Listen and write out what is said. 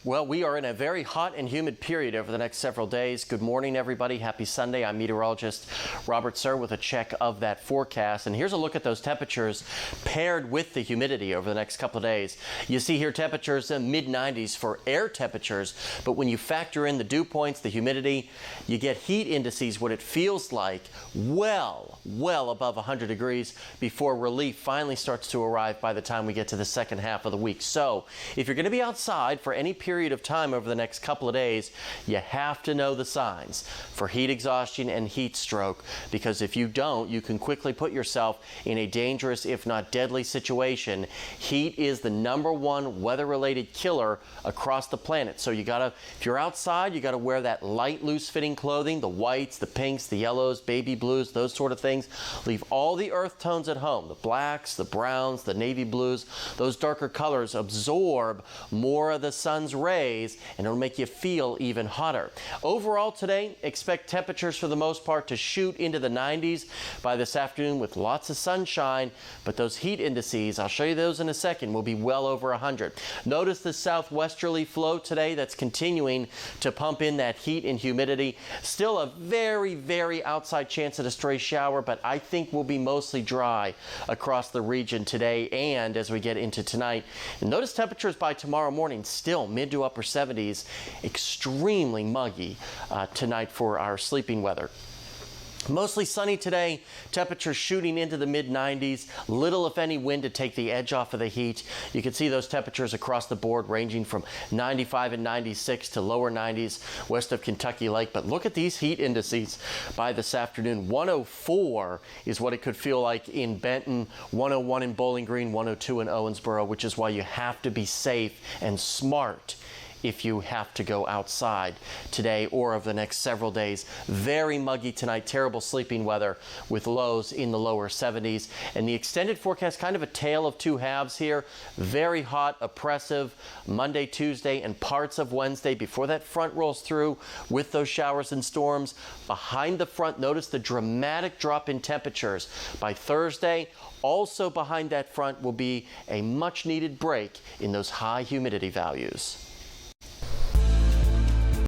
Well, we are in a very hot and humid period over the next several days. Good morning, everybody. Happy Sunday. I'm meteorologist Robert Suhr with a check of that forecast. And here's a look at those temperatures paired with the humidity over the next couple of days. You see here temperatures in mid-90s for air temperatures, but when you factor in the dew points, the humidity, you get heat indices, what it feels like, well above 100 degrees before relief finally starts to arrive by the time we get to the second half of the week. So if you're going to be outside for any period of time over the next couple of days, you have to know the signs for heat exhaustion and heat stroke, because if you don't, you can quickly put yourself in a dangerous, if not deadly, situation. Heat is the #1 weather-related killer across the planet. So if you're outside, you gotta wear that light, loose-fitting clothing, the whites, the pinks, the yellows, baby blues, those sort of things. Leave all the earth tones at home, the blacks, the browns, the navy blues. Those darker colors absorb more of the sun's rays, and it'll make you feel even hotter. Overall today, expect temperatures for the most part to shoot into the 90s by this afternoon with lots of sunshine, but those heat indices, I'll show you those in a second, will be well over 100. Notice the southwesterly flow today that's continuing to pump in that heat and humidity. Still a very outside chance at a stray shower, but I think will be mostly dry across the region today and as we get into tonight. And notice temperatures by tomorrow morning still mid to upper 70s, extremely muggy tonight for our sleeping weather. Mostly sunny today, temperatures shooting into the mid-90s, little if any wind to take the edge off of the heat. You can see those temperatures across the board ranging from 95 and 96 to lower 90s west of Kentucky Lake. But look at these heat indices by this afternoon. 104 is what it could feel like in Benton, 101 in Bowling Green, 102 in Owensboro, which is why you have to be safe and smart if you have to go outside today or over the next several days. Very muggy tonight, terrible sleeping weather with lows in the lower 70s. And the extended forecast, kind of a tale of two halves here. Very hot, oppressive Monday, Tuesday, and parts of Wednesday before that front rolls through with those showers and storms. Behind the front, notice the dramatic drop in temperatures by Thursday. Also behind that front will be a much needed break in those high humidity values.